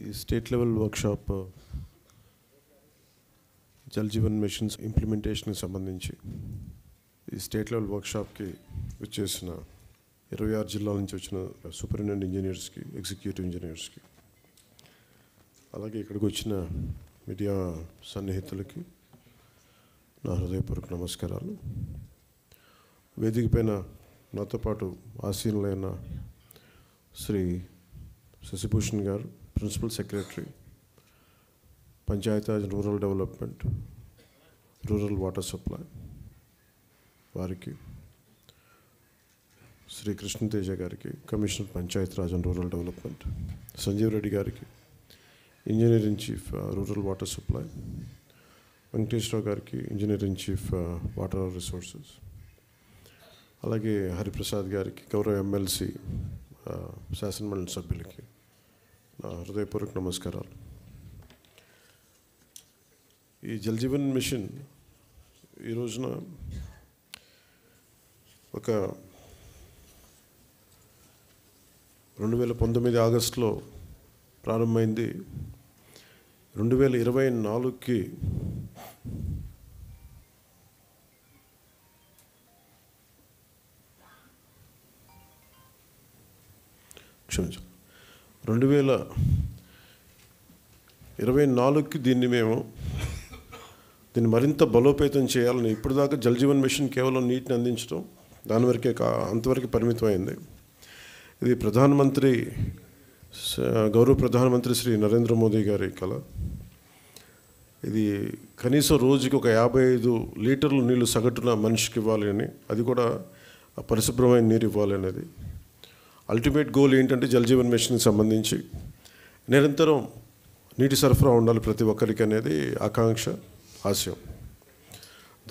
ఈ state level workshop Jal Jeevan missions ఇంప్లిమెంటేషన్కి సంబంధించి ఈ స్టేట్ లెవెల్ వర్క్షాప్కి వచ్చేసిన 26 జిల్లాల నుంచి వచ్చిన సూపరింటెండెంట్ ఇంజనీర్స్కి, ఎగ్జిక్యూటివ్ ఇంజనీర్స్కి, అలాగే ఇక్కడికి వచ్చిన మీడియా సన్నిహితులకి నా హృదయపూర్వక నమస్కారాలు. వేదిక పైన నాతో పాటు ఆసీనులైన శ్రీ శశిభూషణ్ గారు, principal secretary, Panchayati Raj rural development, rural water supply వారికి, శ్రీ కృష్ణతేజ గారికి, commissioner Panchayati Raj and rural development, Sanjeev Reddy గారికి, engineer in chief rural water supply, Venkateswara Rao గారికి, engineer in chief water resources, అలాగే హరిప్రసాద్ గారికి, గౌరవ ఎమ్మెల్సీ శాసనమండలి సభ్యులకి నా హృదయపూర్వక నమస్కారాలు. ఈ జల్ జీవన్ మిషన్ ఈ రోజున ఒక 2019 ఆగస్టులో ప్రారంభమైంది. 2024కి క్షమించాలి 2024కి దీన్ని మరింత బలోపేతం చేయాలని. ఇప్పుడు దాకా జల్ జీవన్ మిషన్ కేవలం నీటిని అందించడం దాని వరకే అంతవరకు పరిమితమైంది. ఇది గౌరవ ప్రధానమంత్రి శ్రీ నరేంద్ర మోదీ గారి కళ. ఇది కనీసం రోజుకి ఒక 55 లీటర్ల నీళ్లు సగటున మనిషికి ఇవ్వాలి అని, అది కూడా పరిశుభ్రమైన నీరు ఇవ్వాలి అనేది అల్టిమేట్ గోల్. ఏంటంటే జల్ జీవన్ మిషన్కి సంబంధించి నిరంతరం నీటి సరఫరా ఉండాలి ప్రతి ఒక్కరికి అనేది ఆకాంక్ష, ఆశయం.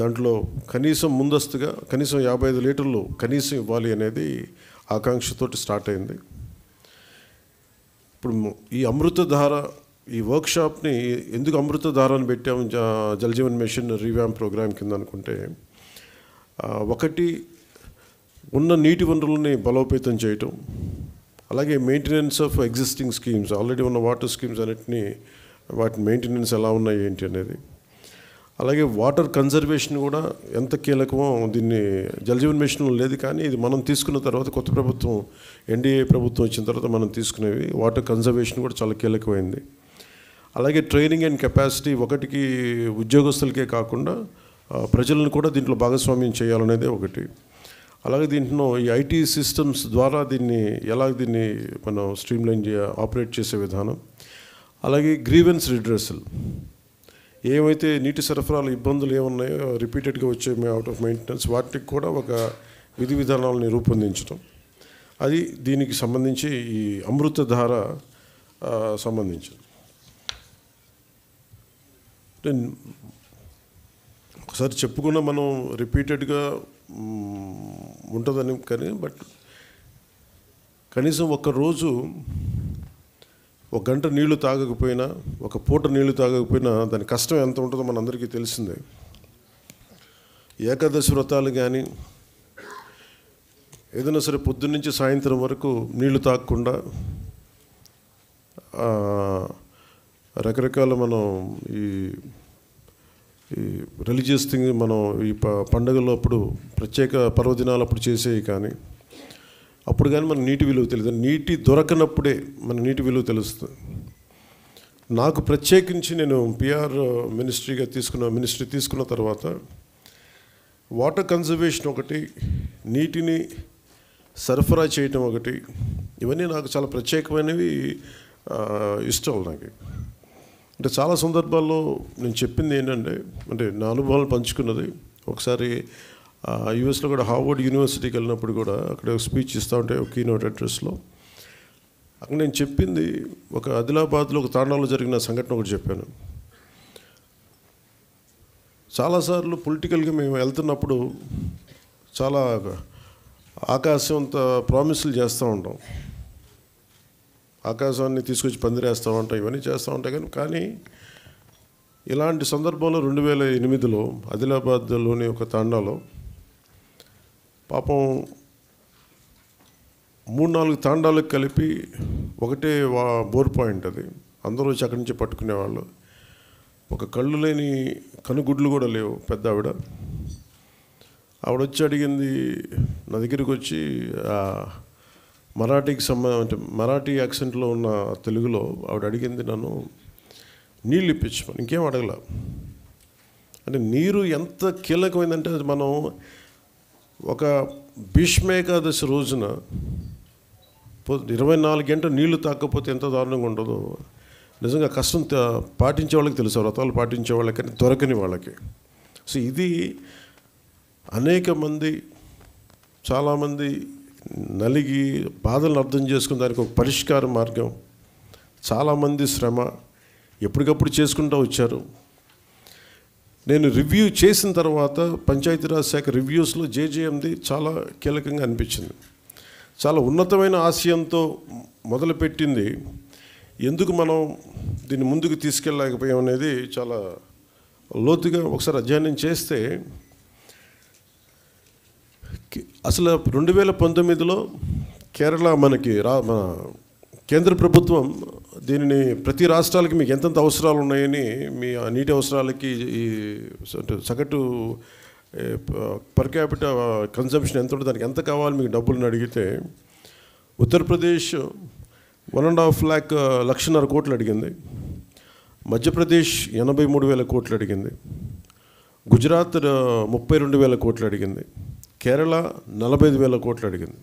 దాంట్లో కనీసం ముందస్తుగా కనీసం 55 లీటర్లు కనీసం ఇవ్వాలి అనేది ఆకాంక్షతోటి స్టార్ట్ అయింది. ఇప్పుడు ఈ అమృతధార ఈ వర్క్షాప్ని ఎందుకు అమృతధార అని పెట్టాము Jal Jeevan mission revamp program కింద అనుకుంటే, ఒకటి ఉన్న నీటి వనరులని బలోపేతం చేయటం, అలాగే maintenance of existing schemes, already ఉన్న వాటర్ స్కీమ్స్ అన్నిటినీ వాటి మెయింటెనెన్స్ ఎలా ఉన్నాయి ఏంటి అనేది, అలాగే వాటర్ కన్జర్వేషన్ కూడా ఎంత కీలకమో. దీన్ని జల్ జీవన్ మిషన్లో లేదు, కానీ ఇది మనం తీసుకున్న తర్వాత కొత్త ప్రభుత్వం ఎన్డీఏ ప్రభుత్వం వచ్చిన తర్వాత మనం తీసుకునేవి వాటర్ కన్జర్వేషన్ కూడా చాలా కీలకమైంది. అలాగే ట్రైనింగ్ అండ్ కెపాసిటీ, ఒకటికి ఉద్యోగస్తులకే కాకుండా ప్రజలను కూడా దీంట్లో భాగస్వామ్యం చేయాలనేదే ఒకటి. అలాగే దీంట్లో ఈ ఐటీ సిస్టమ్స్ ద్వారా దీన్ని మనం స్ట్రీమ్లైన్ ఆపరేట్ చేసే విధానం, అలాగే గ్రీవెన్స్ రిడ్రెసల్, ఏమైతే నీటి సరఫరాలు ఇబ్బందులు ఏమున్నాయో రిపీటెడ్గా వచ్చే అవుట్ ఆఫ్ మెయింటెనెన్స్, వాటికి కూడా ఒక విధి విధానాలని రూపొందించడం, అది దీనికి సంబంధించి ఈ అమృతధార సంబంధించి. ఒకసారి చెప్పుకున్న మనం రిపీటెడ్గా ఉంటుందని, కానీ కనీసం ఒక్కరోజు 1 గంట నీళ్లు తాగకపోయినా, ఒక పూట నీళ్లు తాగకపోయినా దాని కష్టం ఎంత ఉంటుందో మనందరికీ తెలిసిందే. ఏకాదశి వ్రతాలు కానీ ఏదైనా సరే పొద్దున్నుంచి సాయంత్రం వరకు నీళ్లు తాగకుండా రకరకాల మనం ఈ రిలీజియస్ థింగ్ మనం ఈ పండుగల్లో అప్పుడు ప్రత్యేక పర్వదినాలు అప్పుడు చేసేవి, కానీ అప్పుడు కానీ మనకు నీటి విలువ తెలియదు. నీటి దొరకనప్పుడే మన నీటి విలువ తెలుస్తుంది. నాకు ప్రత్యేకించి నేను పిఆర్ మినిస్ట్రీ తీసుకున్న తర్వాత వాటర్ కన్జర్వేషన్ ఒకటి, నీటిని సరఫరా చేయటం ఒకటి, ఇవన్నీ నాకు చాలా ప్రత్యేకమైనవి, ఇష్టం నాకు. అంటే చాలా సందర్భాల్లో నేను చెప్పింది ఏంటంటే, నా అనుభవాలు పంచుకున్నది. ఒకసారి యూఎస్లో కూడా హార్వర్డ్ యూనివర్సిటీకి వెళ్ళినప్పుడు కూడా అక్కడ స్పీచ్ ఇస్తూ ఉంటే ఒక కీనోట్ అడ్రస్లో అక్కడ నేను చెప్పింది, ఒక ఆదిలాబాద్లో ఒక తాండాలో జరిగిన సంఘటన ఒకటి చెప్పాను. చాలాసార్లు పొలిటికల్గా మేము వెళ్తున్నప్పుడు చాలా ఆకాశం అంత ప్రామిసులు చేస్తూ ఉంటాం, ఆకాశాన్ని తీసుకొచ్చి పందిరేస్తూ ఉంటాం, ఇవన్నీ చేస్తూ ఉంటాయి. కానీ ఇలాంటి సందర్భంలో 2008లో ఆదిలాబాద్లోని ఒక తాండాలో పాపం 3-4 తాండాలకు కలిపి ఒకటే బోర్ పాయింట్ అది. అందరూ వచ్చి అక్కడి నుంచి పట్టుకునేవాళ్ళు. ఒక కళ్ళు లేని కనుగుడ్లు కూడా లేవు పెద్ద ఆవిడ వచ్చి అడిగింది, నా దగ్గరికి వచ్చి మరాఠీకి అంటే మరాఠీ యాక్సెంట్లో ఉన్న తెలుగులో ఆవిడ అడిగింది నన్ను నీళ్ళు ఇప్పించమని. ఇంకేం అడగల. అంటే నీరు ఎంత కీలకమైందంటే అది మనం ఒక భీష్మేకాదశి రోజున 24 గంటలు నీళ్లు తాకపోతే ఎంత దారుణంగా ఉంటుందో నిజంగా కష్టం పాటించే వాళ్ళకి తెలుసు, వ్రతాలు పాటించే వాళ్ళకి, దొరకని వాళ్ళకి. సో ఇది అనేక మంది, చాలామంది నలిగి బాధలను అర్థం చేసుకుని దానికి ఒక పరిష్కార మార్గం, చాలామంది శ్రమ ఎప్పటికప్పుడు చేసుకుంటూ వచ్చారు. నేను రివ్యూ చేసిన తర్వాత పంచాయతీరాజ్ శాఖ రివ్యూస్లో జేజేఎంది చాలా కీలకంగా అనిపించింది. చాలా ఉన్నతమైన ఆశయంతో మొదలుపెట్టింది, ఎందుకు మనం దీన్ని ముందుకు తీసుకెళ్ళలేకపోయాం అనేది చాలా లోతుగా ఒకసారి అధ్యయనం చేస్తే అసలు 2019లో కేరళ మనకి మన కేంద్ర ప్రభుత్వం దీనిని ప్రతి రాష్ట్రాలకి మీకు ఎంతెంత అవసరాలు ఉన్నాయని, మీ నీటి అవసరాలకి ఈ సగటు పర్ క్యాపిటల్ కన్జంప్షన్ ఎంత ఉంటుంది, దానికి ఎంత కావాలి మీకు డబ్బులను అడిగితే ఉత్తరప్రదేశ్ 1.5 లక్షన్నర కోట్లు అడిగింది, మధ్యప్రదేశ్ 83,000 కోట్లు అడిగింది, గుజరాత్ 32,000 కోట్లు అడిగింది, కేరళ 45,000 కోట్లు అడిగింది.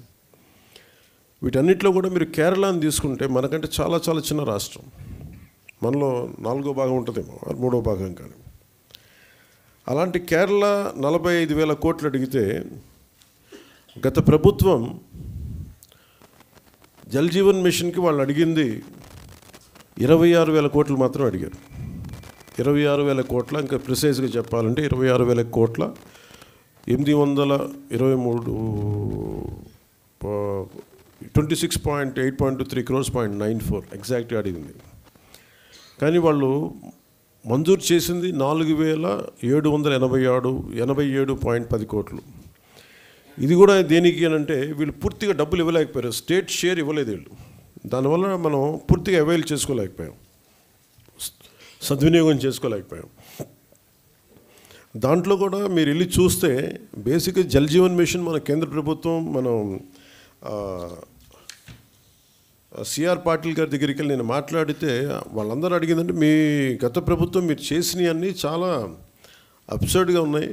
వీటన్నిటిలో కూడా మీరు కేరళని తీసుకుంటే మనకంటే చాలా చాలా చిన్న రాష్ట్రం, మనలో 4వ భాగం ఉంటుందేమో, 3వ భాగం కానీ. అలాంటి కేరళ 45,000 కోట్లు అడిగితే గత ప్రభుత్వం జల్ జీవన్ మిషన్కి వాళ్ళు అడిగింది 26,000 కోట్లు మాత్రం అడిగారు. 26,000 కోట్ల, ఇంకా ప్రిసైజ్గా చెప్పాలంటే 26,000 కోట్ల 823 26.8.3 crores 0.94 ఎగ్జాక్ట్గా అడిగింది. కానీ వాళ్ళు మంజూరు చేసింది 4,787.10 కోట్లు. ఇది కూడా దేనికి అని అంటే వీళ్ళు పూర్తిగా డబ్బులు ఇవ్వలేకపోయారు, స్టేట్ షేర్ ఇవ్వలేదు వీళ్ళు. దానివల్ల మనం పూర్తిగా అవైల్ చేసుకోలేకపోయాం, సద్వినియోగం చేసుకోలేకపోయాం. దాంట్లో కూడా మీరు వెళ్ళి చూస్తే బేసిక్గా జల్ జీవన్ మిషన్ మన కేంద్ర ప్రభుత్వం, మనం సిఆర్ పాటిల్ గారి దగ్గరికి వెళ్ళి నేను మాట్లాడితే వాళ్ళందరూ అడిగిందంటే మీ గత ప్రభుత్వం మీరు చేసినవి అన్నీ చాలా అబ్సర్డ్గా ఉన్నాయి,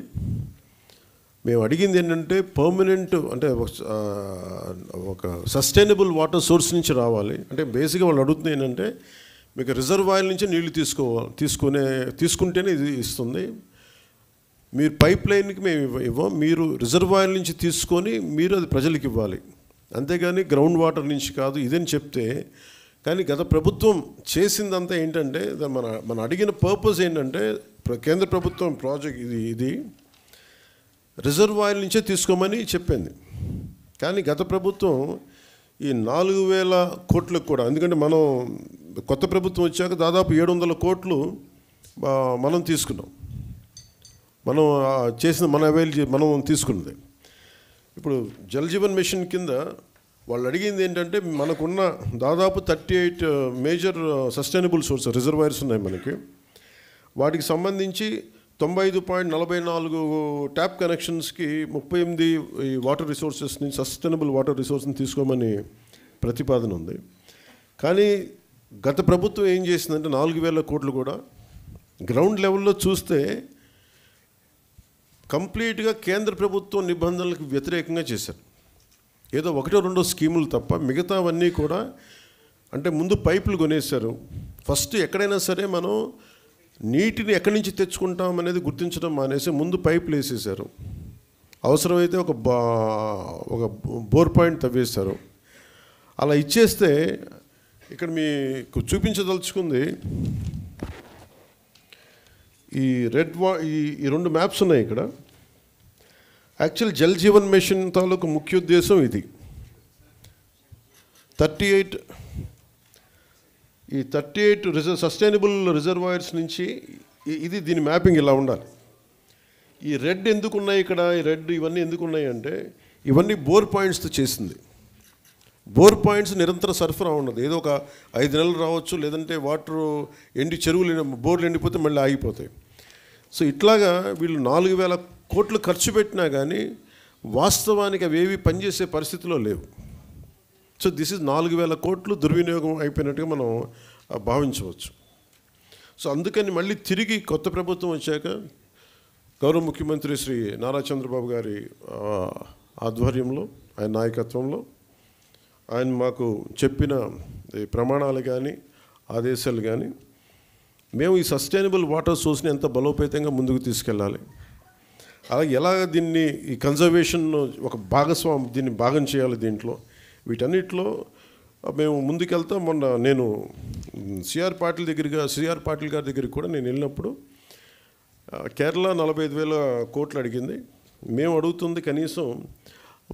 మేము అడిగింది ఏంటంటే పర్మనెంట్ అంటే ఒక సస్టైనబుల్ వాటర్ సోర్స్ నుంచి రావాలి. అంటే బేసిక్గా వాళ్ళు అడుగుతుంది ఏంటంటే మీకు రిజర్వాయర్ నుంచి నీళ్లు తీసుకుంటేనే ఇది ఇస్తుంది, మీరు పైప్ లైన్కి మేము ఇవ్వం, మీరు రిజర్వాయర్ నుంచి తీసుకొని మీరు అది ప్రజలకు ఇవ్వాలి, అంతేగాని గ్రౌండ్ వాటర్ నుంచి కాదు ఇదని చెప్తే. కానీ గత ప్రభుత్వం చేసిందంతా ఏంటంటే మన అడిగిన పర్పస్ ఏంటంటే కేంద్ర ప్రభుత్వం ప్రాజెక్ట్ ఇది రిజర్వాయర్ నుంచే తీసుకోమని చెప్పింది. కానీ గత ప్రభుత్వం ఈ 4,000 కోట్లకు కూడా, ఎందుకంటే మనం కొత్త ప్రభుత్వం వచ్చాక దాదాపు 700 కోట్లు మనం తీసుకున్నాం, మనం చేసిన మనం తీసుకున్నది. ఇప్పుడు జల్ జీవన్ మిషన్ కింద వాళ్ళు అడిగింది ఏంటంటే మనకున్న దాదాపు 38 మేజర్ సస్టైనబుల్ సోర్స్ రిజర్వాయర్స్ ఉన్నాయి మనకి, వాటికి సంబంధించి 95.44 ట్యాప్ కనెక్షన్స్కి 38 ఈ వాటర్ రిసోర్సెస్ నుంచి సస్టైనబుల్ వాటర్ రిసోర్స్ని తీసుకోమని ప్రతిపాదన ఉంది. కానీ గత ప్రభుత్వం ఏం చేసిందంటే 4,000 కోట్లు కూడా గ్రౌండ్ లెవెల్లో చూస్తే కంప్లీట్గా కేంద్ర ప్రభుత్వం నిబంధనలకు వ్యతిరేకంగా చేశారు. ఏదో 1-2 స్కీములు తప్ప మిగతావన్నీ కూడా, అంటే ముందు పైపులు కొనేశారు. ఫస్ట్ ఎక్కడైనా సరే మనం నీటిని ఎక్కడి నుంచి తెచ్చుకుంటాం అనేది గుర్తించడం మానేసి ముందు పైపులు వేసేసారు, అవసరమైతే ఒక బోర్ పాయింట్ తవ్వేశారు. అలా ఇచ్చేస్తే ఇక్కడ మీకు చూపించదలుచుకుంది ఈ ఈ 2 మ్యాప్స్ ఉన్నాయి ఇక్కడ. యాక్చువల్ జల్ జీవన్ మిషన్ తాలూకు ముఖ్య ఉద్దేశం ఇది. 38 సస్టైనబుల్ రిజర్వాయర్స్ నుంచి ఇది దీని మ్యాపింగ్ ఇలా ఉండాలి. ఈ రెడ్ ఎందుకున్నాయి ఇక్కడ, ఈ రెడ్ ఇవన్నీ ఎందుకున్నాయి అంటే ఇవన్నీ బోర్ పాయింట్స్తో చేసింది. బోర్ పాయింట్స్ నిరంతర సరఫరా ఉన్నది. ఏదో ఒక 5 నెలలు రావచ్చు, లేదంటే వాటర్ చెరువులు బోర్లు ఎండిపోతే మళ్ళీ ఆగిపోతాయి. సో ఇట్లాగా వీళ్ళు 4,000 కోట్లు ఖర్చు పెట్టినా కానీ వాస్తవానికి అవేవి పనిచేసే పరిస్థితిలో లేవు. సో దిస్ ఇస్ 4,000 కోట్లు దుర్వినియోగం అయిపోయినట్టుగా మనం భావించవచ్చు. సో అందుకని మళ్ళీ తిరిగి కొత్త ప్రభుత్వం వచ్చాక గౌరవ ముఖ్యమంత్రి శ్రీ నారా చంద్రబాబు గారి ఆధ్వర్యంలో, ఆయన నాయకత్వంలో ఆయన మాకు చెప్పిన ప్రమాణాలు కానీ ఆదేశాలు కానీ, మేము ఈ సస్టైనబుల్ వాటర్ సోర్స్ని ఎంత బలోపేతంగా ముందుకు తీసుకెళ్ళాలి, అలాగే ఎలాగ దీన్ని ఈ కన్జర్వేషన్ ఒక దీన్ని భాగం చేయాలి, దీంట్లో వీటన్నిటిలో మేము ముందుకెళ్తాం. మొన్న నేను సిఆర్ పాటిల్ గారి దగ్గరికి కూడా నేను వెళ్ళినప్పుడు కేరళ 45,000 కోట్లు అడిగింది. మేము అడుగుతుంది కనీసం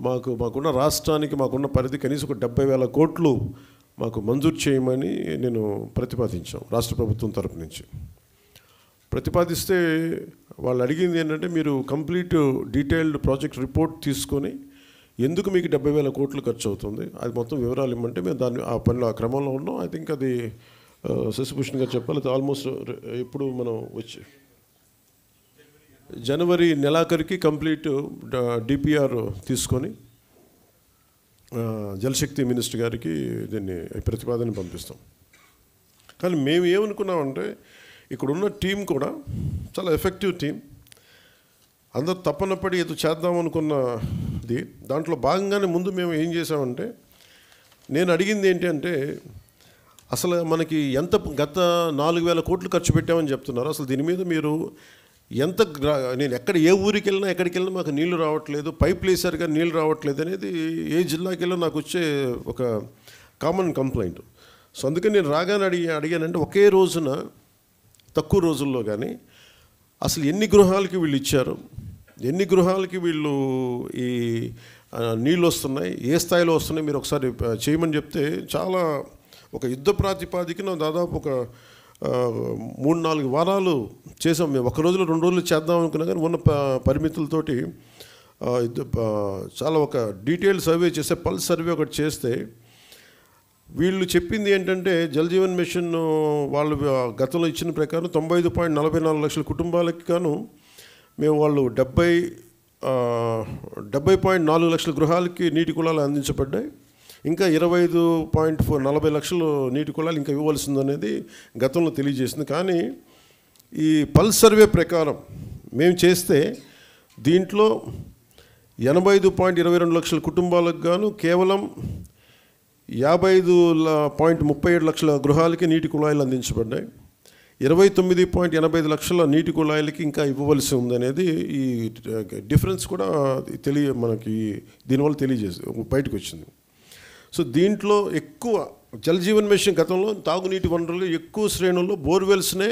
మాకున్న రాష్ట్రానికి మాకున్న పరిధి కనీసం ఒక 70,000 కోట్లు మాకు మంజూరు చేయమని నేను ప్రతిపాదించాం. రాష్ట్ర ప్రభుత్వం తరపు నుంచి ప్రతిపాదిస్తే వాళ్ళు అడిగింది ఏంటంటే, మీరు కంప్లీట్ డీటెయిల్డ్ ప్రాజెక్ట్ రిపోర్ట్ తీసుకొని ఎందుకు మీకు 70,000 కోట్లు ఖర్చు అవుతుంది అది మొత్తం వివరాలు ఇవ్వమంటే మేము ఆ క్రమంలో ఉన్నాం. ఐ థింక్ అది శశిభూషణ్ గారు చెప్పాలి. ఆల్మోస్ట్ ఇప్పుడు మనం వచ్చి జనవరి నెలాఖరికి కంప్లీట్ డిపిఆర్ తీసుకొని జలశక్తి మినిస్టర్ గారికి దీన్ని ప్రతిపాదన పంపిస్తాం. కానీ మేము ఏమనుకున్నామంటే, ఇక్కడున్న టీం కూడా చాలా ఎఫెక్టివ్ టీం, అందరూ తప్పనప్పటి ఏదో చేద్దామనుకున్నది. దాంట్లో భాగంగానే ముందు మేము ఏం చేసామంటే, నేను అడిగింది ఏంటి అంటే, అసలు మనకి గత 4,000 కోట్లు ఖర్చు పెట్టామని చెప్తున్నారు, అసలు దీని మీద మీరు నేను ఏ ఊరికి వెళ్ళినా ఎక్కడికి వెళ్ళినా మాకు నీళ్లు రావట్లేదు, పైప్ వేసారు కానీ నీళ్ళు రావట్లేదు అనేది ఏ జిల్లాకి వెళ్ళినా నాకు వచ్చే ఒక కామన్ కంప్లైంట్. సో అందుకని నేను రాగానే అడిగానంటే, ఒకే రోజున తక్కువ రోజుల్లో కానీ అసలు ఎన్ని గృహాలకి వీళ్ళు ఇచ్చారు, ఎన్ని గృహాలకి వీళ్ళు ఈ నీళ్ళు వస్తున్నాయి, ఏ స్థాయిలో వస్తున్నాయి మీరు ఒకసారి చేయమని చెప్తే, చాలా ఒక యుద్ధ ప్రాతిపాదికన దాదాపు ఒక 3-4 వారాలు చేసాం. మేము ఒక రోజులో 2 రోజులు చేద్దాం అనుకున్నా కానీ ఉన్న పరిమితులతోటి చాలా ఒక డీటెయిల్ సర్వే చేస్తే, పల్స్ సర్వే ఒకటి చేస్తే వీళ్ళు చెప్పింది ఏంటంటే, జల్ జీవన్ మిషన్ వాళ్ళు గతంలో ఇచ్చిన ప్రకారం 95.44 లక్షల కుటుంబాలకు గాను మేము వాళ్ళు 70.4 లక్షల గృహాలకి నీటి కుళాలు అందించబడ్డాయి. ఇంకా 25.40 లక్షలు నీటి కుళాలు ఇంకా ఇవ్వవలసిందనేది గతంలో తెలియజేసింది. కానీ ఈ పల్స్ సర్వే ప్రకారం మేము చేస్తే దీంట్లో 85.22 లక్షల కుటుంబాలకు గాను కేవలం 55.37 లక్షల గృహాలకి నీటి కుళాయిలు అందించబడ్డాయి. 29.85 లక్షల నీటి కుళాయిలకి ఇంకా ఇవ్వవలసి ఉందనేది ఈ డిఫరెన్స్ కూడా మనకి దీనివల్ల బయటకు వచ్చింది. సో దీంట్లో ఎక్కువ జల్ జీవన్ మిషన్ గతంలో తాగునీటి వనరులు ఎక్కువ శ్రేణుల్లో బోర్వెల్స్నే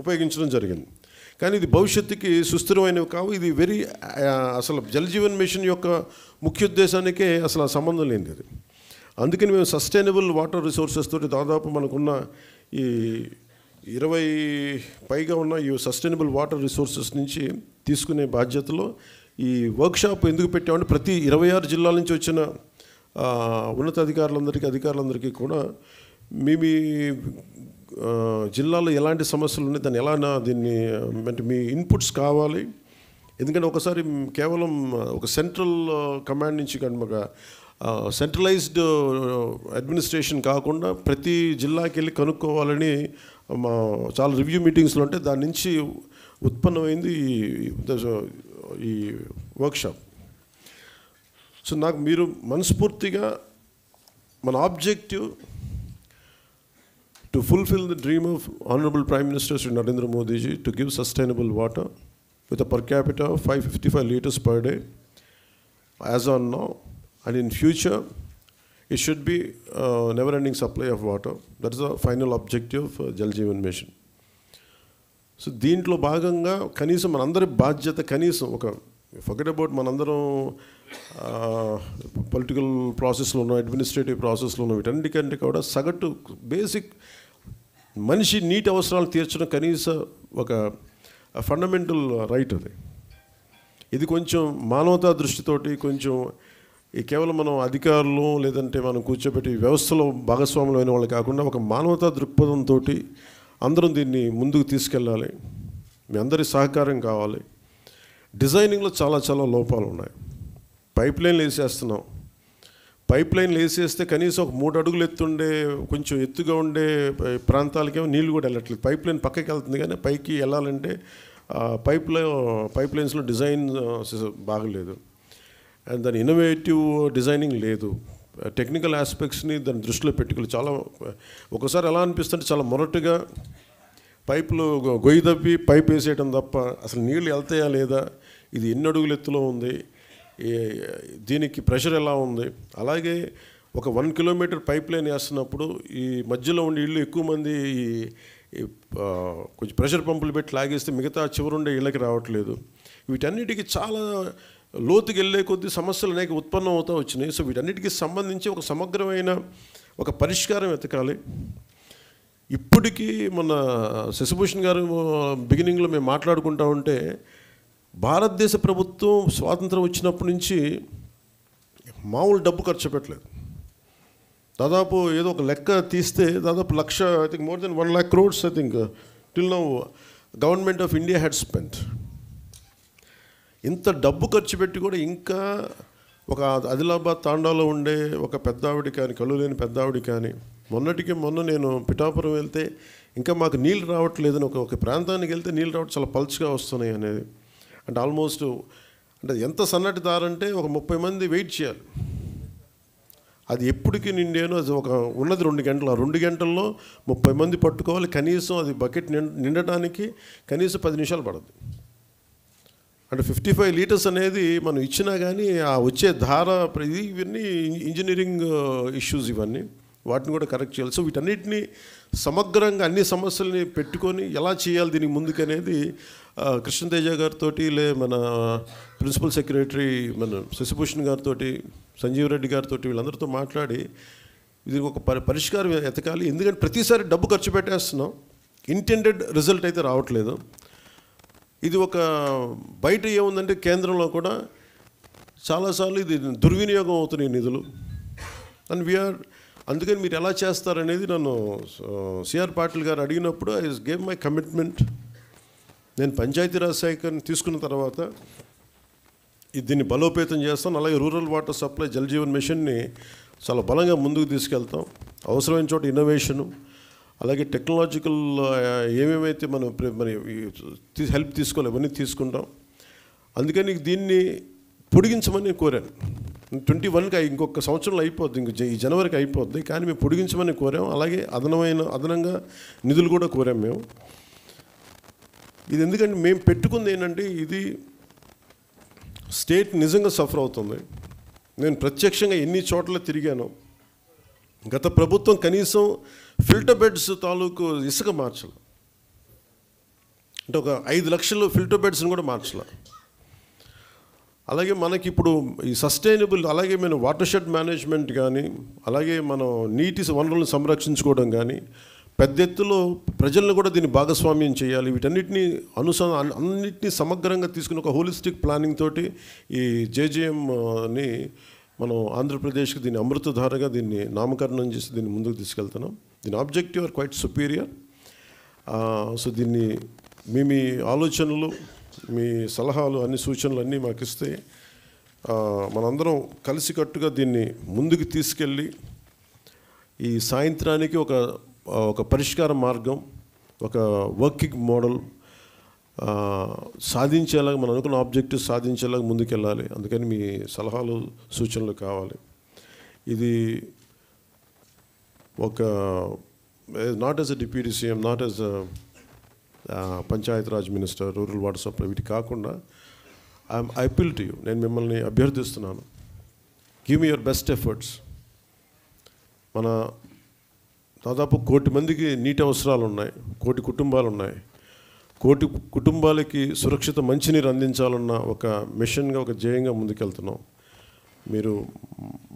ఉపయోగించడం జరిగింది. కానీ ఇది భవిష్యత్తుకి సుస్థిరమైనవి కావు. ఇది అసలు జల్ జీవన్ మిషన్ యొక్క ముఖ్య ఉద్దేశానికే అసలు సంబంధం లేనిది అది. అందుకని మేము సస్టైనబుల్ వాటర్ రిసోర్సెస్ తోటి దాదాపు మనకున్న ఈ 20 పైగా ఉన్న ఈ సస్టైనబుల్ వాటర్ రిసోర్సెస్ నుంచి తీసుకునే బాధ్యతలో ఈ వర్క్షాప్ ఎందుకు పెట్టామంటే, ప్రతి 26 జిల్లాల నుంచి వచ్చిన అధికారులందరికీ కూడా మీ జిల్లాలో ఎలాంటి సమస్యలు ఉన్నాయి, దాన్ని దీన్ని అంటే మీ ఇన్పుట్స్ కావాలి. ఎందుకంటే ఒకసారి కేవలం ఒక సెంట్రల్ కమాండ్ నుంచి కానీ ఒక సెంట్రలైజ్డ్ అడ్మినిస్ట్రేషన్ కాకుండా ప్రతి జిల్లాకి వెళ్ళి కనుక్కోవాలని చాలా రివ్యూ మీటింగ్స్లో ఉంటే దాని నుంచి ఉత్పన్నమైంది ఈ వర్క్షాప్. సో నాకు మీరు మనస్ఫూర్తిగా మన objective to fulfil the dream of honourable prime minister Shri Narendra Modiji to give sustainable water with a per capita of 555 liters per day as on now, and in future it should be never ending supply of water. That is the final objective of Jal Jeevan Mission. So దీంట్లో భాగంగా కనీసం మనందరి బాధ్యత, కనీసం forget about మనందరం political ప్రాసెస్లో ఉన్న, administrative ప్రాసెస్లో ఉన్న, వీటన్నిటికంటే కూడా సగటు బేసిక్ మనిషి నీటి అవసరాలు తీర్చడం కనీస ఒక ఫండమెంటల్ రైట్ అది. ఇది కొంచెం మానవతా దృష్టితోటి కొంచెం ఈ కేవలం మనం అధికారులు లేదంటే మనం కూర్చోబెట్టి వ్యవస్థలో భాగస్వాములు అయిన వాళ్ళు కాకుండా ఒక మానవతా దృక్పథంతో అందరం దీన్ని ముందుకు తీసుకెళ్ళాలి. మీ అందరి సహకారం కావాలి. డిజైనింగ్లో చాలా చాలా లోపాలు ఉన్నాయి. పైప్ లైన్లు వేసేస్తున్నాం. పైప్ లైన్లు వేసేస్తే కనీసం ఒక 3 అడుగులు ఎత్తుండే కొంచెం ఎత్తుగా ఉండే ప్రాంతాలకేమో నీళ్ళు కూడా వెళ్ళట్లేదు. పైప్ లైన్ పక్కకి వెళ్తుంది కానీ పైకి వెళ్ళాలంటే పైప్ లైన్స్లో డిజైన్ బాగలేదు. అండ్ దాని ఇన్నోవేటివ్ డిజైనింగ్ లేదు. టెక్నికల్ ఆస్పెక్ట్స్ని దాన్ని దృష్టిలో పెట్టుకోవాలి. చాలా ఒకసారి ఎలా అనిపిస్తుంటే చాలా మొరటుగా పైపులు గొయ్యి తప్పి పైప్ వేసేయడం తప్ప అసలు నీళ్ళు వెళ్తాయా లేదా, ఇది ఎన్ని అడుగుల ఎత్తులో ఉంది, దీనికి ప్రెషర్ ఎలా ఉంది. అలాగే ఒక 1 కిలోమీటర్ పైప్ లైన్ వేస్తున్నప్పుడు ఈ మధ్యలో ఉండే ఇళ్ళు ఎక్కువ మంది కొంచెం ప్రెషర్ పంపులు పెట్టి లాగేస్తే మిగతా చివరుండే ఇళ్ళకి రావట్లేదు. వీటన్నిటికీ చాలా లోతుకి వెళ్ళే కొద్దీ సమస్యలు అనేక ఉత్పన్నం అవుతూ వచ్చినాయి. సో వీటన్నిటికీ సంబంధించి ఒక సమగ్రమైన ఒక పరిష్కారం వెతకాలి. ఇప్పటికీ మన శశిభూషణ్ గారు బిగినింగ్లో మేము మాట్లాడుకుంటా ఉంటే భారతదేశ ప్రభుత్వం స్వాతంత్రం వచ్చినప్పటి నుంచి మామూలు డబ్బు ఖర్చు పెట్టలేదు. దాదాపు ఏదో ఒక లెక్క తీస్తే దాదాపు 1,00,000, I think more than 1 lakh crores I think till now government of India had spent. ఇంత డబ్బు ఖర్చు పెట్టి కూడా ఇంకా ఒక ఆదిలాబాద్ తాండాలో ఉండే ఒక పెద్దావిడి కానీ, కళ్ళు లేని పెద్దావిడి కానీ, మొన్న నేను పిఠాపురం వెళ్తే ఇంకా మాకు నీళ్ళు రావట్లేదని ఒక ప్రాంతానికి వెళ్తే నీళ్ళు రావడం చాలా పల్చగా వస్తున్నాయి అనేది. అంటే ఆల్మోస్ట్ అంటే ఎంత సన్నటి దారంటే ఒక 30 మంది వెయిట్ చేయాలి. అది ఎప్పటికీ నిండాను. అది ఒక ఉన్నది 2 గంటలు. ఆ 2 గంటల్లో 30 మంది పట్టుకోవాలి. కనీసం అది బకెట్ నిండటానికి కనీసం 10 నిమిషాలు పడుతుంది. అంటే 55 లీటర్స్ అనేది మనం ఇచ్చినా కానీ ఆ వచ్చే ధార ఇవన్నీ ఇంజనీరింగ్ ఇష్యూస్, ఇవన్నీ వాటిని కూడా కరెక్ట్ చేయాలి. సో వీటన్నిటిని సమగ్రంగా అన్ని సమస్యల్ని పెట్టుకొని ఎలా చేయాలి దీనికి ముందుకనేది కృష్ణతేజ గారితో, మన ప్రిన్సిపల్ సెక్రటరీ మన శశిభూషణ్ గారితో, సంజీవ్ రెడ్డి గారితో వీళ్ళందరితో మాట్లాడి దీనికి ఒక పరిష్కారం ఎతకాలి. ఎందుకంటే ప్రతిసారి డబ్బు ఖర్చు పెట్టేస్తున్నాం, ఇంటెండెడ్ రిజల్ట్ అయితే రావట్లేదు. ఇది ఒక బయట ఏముందంటే కేంద్రంలో కూడా చాలాసార్లు ఇది దుర్వినియోగం అవుతున్నాయి నిధులు. అండ్ అందుకని మీరు ఎలా చేస్తారనేది నన్ను సిఆర్ పాటిల్ గారు అడిగినప్పుడు ఐ గేవ్ మై కమిట్మెంట్. నేను పంచాయతీరాజ్ శాఖని తీసుకున్న తర్వాత దీన్ని బలోపేతం చేస్తాను. అలాగే rural water supply Jal Jeevan మిషన్ని చాలా బలంగా ముందుకు తీసుకెళ్తాం. అవసరమైన చోట ఇన్నోవేషను, అలాగే టెక్నాలజికల్ ఏమేమైతే మనం మరి హెల్ప్ తీసుకోవాలి అవన్నీ తీసుకుంటాం. అందుకని దీన్ని పొడిగించమని కోరాను. 21కి ఇంకొక సంవత్సరంలో అయిపోద్ది, ఈ జనవరికి అయిపోద్ది. కానీ మేము పొడిగించమని కోరాం. అలాగే అదనంగా నిధులు కూడా కోరాం మేము. ఇది ఎందుకంటే మేము పెట్టుకుంది ఏంటంటే ఇది స్టేట్ నిజంగా సఫర్ అవుతుంది. నేను ప్రత్యక్షంగా ఎన్ని చోట్ల తిరిగాను. గత ప్రభుత్వం కనీసం ఫిల్టర్ బెడ్స్ తాలూకు ఇసుక మార్చాలి. అంటే ఒక 5 లక్షలు ఫిల్టర్ బెడ్స్ని కూడా మార్చాలి. అలాగే మనకి ఇప్పుడు ఈ సస్టైనబుల్, అలాగే మనం వాటర్ షెడ్ మేనేజ్మెంట్ కానీ, అలాగే మనం నీటి వనరులను సంరక్షించుకోవడం కానీ, పెద్ద ఎత్తులో ప్రజలను కూడా దీన్ని భాగస్వామ్యం చేయాలి. వీటన్నిటిని అన్నిటినీ సమగ్రంగా తీసుకుని ఒక హోలిస్టిక్ ప్లానింగ్ తోటి ఈ జేజేఎంని మనం ఆంధ్రప్రదేశ్కి దీన్ని అమృతధారగా దీన్ని నామకరణం చేసి దీన్ని ముందుకు తీసుకెళ్తున్నాం. దీని objective are quite superior. So దీన్ని మీ ఆలోచనలు, మీ సలహాలు, అన్ని సూచనలు అన్నీ మాకు ఇస్తే మనందరం కలిసికట్టుగా దీన్ని ముందుకు తీసుకెళ్ళి ఈ సాయంత్రానికి ఒక పరిష్కార మార్గం, ఒక వర్కింగ్ మోడల్ సాధించేలాగా, మనం అనుకున్న ఆబ్జెక్టివ్ సాధించేలాగా ముందుకెళ్ళాలి. అందుకని మీ సలహాలు సూచనలు కావాలి. ఇది ఒక not as a deputy CM, not as a Panchayat Raj minister, rural water supply, వీటి కాకుండా ఐ అపీల్ టు యూ, నేను మిమ్మల్ని అభ్యర్థిస్తున్నాను. Give me your best efforts. మన దాదాపు 1 కోటి మందికి నీటి అవసరాలు ఉన్నాయి, 1 కోటి కుటుంబాలు ఉన్నాయి. 1 కోటి కుటుంబాలకి సురక్షిత మంచినీరు అందించాలన్న ఒక మిషన్గా, ఒక ధ్యేయంగా ముందుకెళ్తున్నాం. మీరు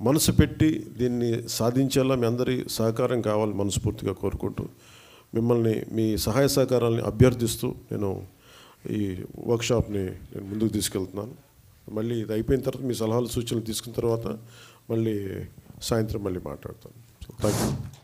మనసు పెట్టి దీన్ని సాధించేలా మీ అందరి సహకారం కావాలి మనస్ఫూర్తిగా కోరుకుంటూ, మిమ్మల్ని మీ సహాయ సహకారాలని అభ్యర్థిస్తూ నేను ఈ వర్క్షాప్ని ముందుకు తీసుకెళ్తున్నాను. మళ్ళీ ఇది అయిపోయిన తర్వాత మీ సలహాలు సూచనలు తీసుకున్న తర్వాత మళ్ళీ సాయంత్రం మళ్ళీ మాట్లాడతాను. So thank you.